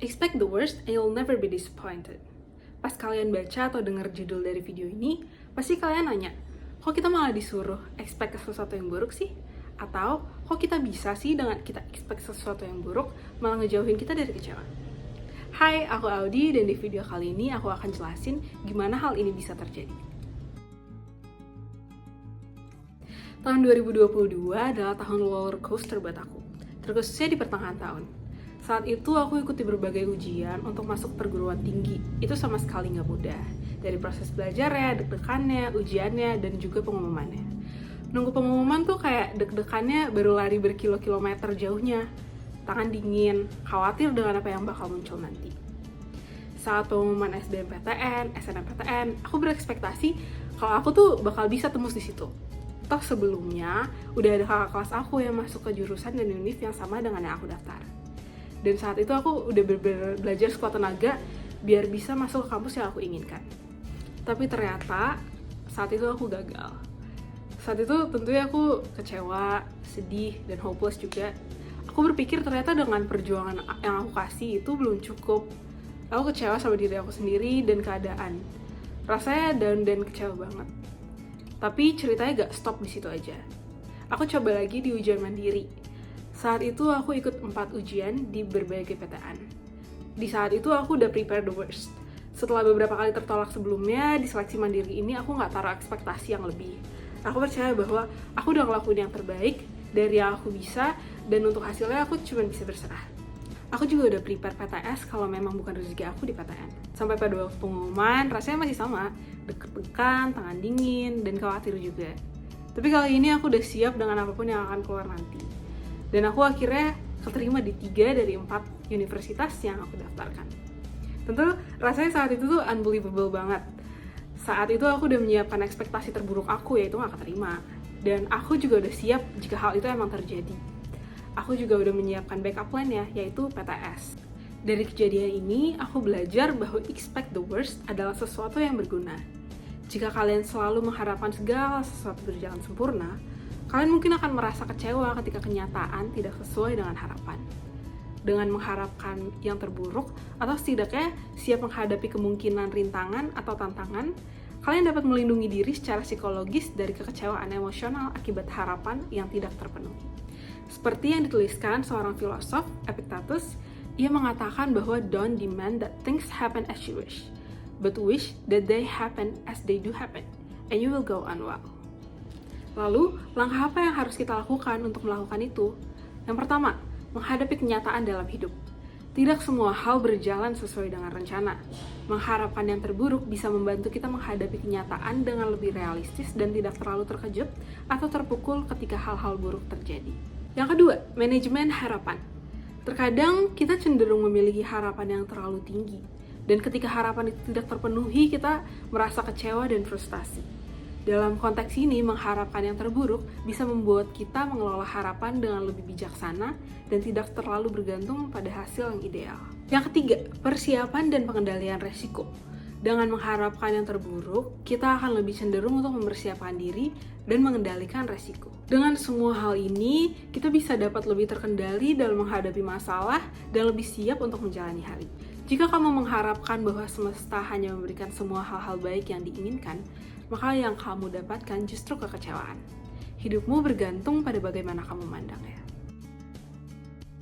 Expect the worst and you'll never be disappointed. Pas kalian baca atau dengar judul dari video ini, pasti kalian nanya, kok kita malah disuruh expect sesuatu yang buruk sih? Atau kok kita bisa sih dengan kita expect sesuatu yang buruk malah ngejauhin kita dari kecewa? Hai, aku Audi dan di video kali ini aku akan jelasin gimana hal ini bisa terjadi. Tahun 2022 adalah tahun roller coaster buat aku, terkhususnya di pertengahan tahun. Saat itu aku ikuti berbagai ujian untuk masuk perguruan tinggi. Itu sama sekali nggak mudah. Dari proses belajarnya, deg-degannya, ujiannya, dan juga pengumumannya. Nunggu pengumuman tuh kayak deg-degannya baru lari berkilo-kilometer jauhnya. Tangan dingin, khawatir dengan apa yang bakal muncul nanti. Saat pengumuman SBMPTN, SNMPTN, aku berekspektasi kalau aku tuh bakal bisa tembus di situ. Toh sebelumnya, udah ada kakak kelas aku yang masuk ke jurusan dan univ yang sama dengan yang aku daftar. Dan saat itu aku udah belajar sekuat tenaga biar bisa masuk ke kampus yang aku inginkan. Tapi ternyata saat itu aku gagal. Saat itu tentunya aku kecewa, sedih, dan hopeless juga. Aku berpikir ternyata dengan perjuangan yang aku kasih itu belum cukup. Aku kecewa sama diri aku sendiri dan keadaan. Rasanya down dan kecewa banget. Tapi ceritanya gak stop di situ aja. Aku coba lagi di ujian mandiri. Saat itu aku ikut 4 ujian di berbagai PTN. Di saat itu aku udah prepare the worst. Setelah beberapa kali tertolak sebelumnya, di seleksi mandiri ini aku nggak taruh ekspektasi yang lebih. Aku percaya bahwa aku udah ngelakuin yang terbaik dari yang aku bisa, dan untuk hasilnya aku cuma bisa berserah. Aku juga udah prepare PTS kalau memang bukan rezeki aku di PTN. Sampai pada waktu pengumuman, rasanya masih sama. Deg-degan, tangan dingin, dan khawatir juga. Tapi kali ini aku udah siap dengan apapun yang akan keluar nanti. Dan aku akhirnya keterima di 3 dari 4 universitas yang aku daftarkan. Tentu rasanya saat itu tuh unbelievable banget. Saat itu aku udah menyiapkan ekspektasi terburuk aku, yaitu gak keterima. Dan aku juga udah siap jika hal itu emang terjadi. Aku juga udah menyiapkan backup plan ya, yaitu PTS. Dari kejadian ini, aku belajar bahwa expect the worst adalah sesuatu yang berguna. Jika kalian selalu mengharapkan segala sesuatu berjalan sempurna, kalian mungkin akan merasa kecewa ketika kenyataan tidak sesuai dengan harapan. Dengan mengharapkan yang terburuk, atau setidaknya siap menghadapi kemungkinan rintangan atau tantangan, kalian dapat melindungi diri secara psikologis dari kekecewaan emosional akibat harapan yang tidak terpenuhi. Seperti yang dituliskan seorang filosof, Epictetus, ia mengatakan bahwa don't demand that things happen as you wish, but wish that they happen as they do happen, and you will go on well. Lalu, langkah apa yang harus kita lakukan untuk melakukan itu? Yang pertama, menghadapi kenyataan dalam hidup. Tidak semua hal berjalan sesuai dengan rencana. Mengharapkan yang terburuk bisa membantu kita menghadapi kenyataan dengan lebih realistis dan tidak terlalu terkejut atau terpukul ketika hal-hal buruk terjadi. Yang kedua, manajemen harapan. Terkadang kita cenderung memiliki harapan yang terlalu tinggi. Dan ketika harapan itu tidak terpenuhi, kita merasa kecewa dan frustasi. Dalam konteks ini, mengharapkan yang terburuk bisa membuat kita mengelola harapan dengan lebih bijaksana dan tidak terlalu bergantung pada hasil yang ideal. Yang ketiga, persiapan dan pengendalian resiko. Dengan mengharapkan yang terburuk, kita akan lebih cenderung untuk mempersiapkan diri dan mengendalikan resiko. Dengan semua hal ini, kita bisa dapat lebih terkendali dalam menghadapi masalah dan lebih siap untuk menjalani hari. Jika kamu mengharapkan bahwa semesta hanya memberikan semua hal-hal baik yang diinginkan, maka yang kamu dapatkan justru kekecewaan. Hidupmu bergantung pada bagaimana kamu memandangnya.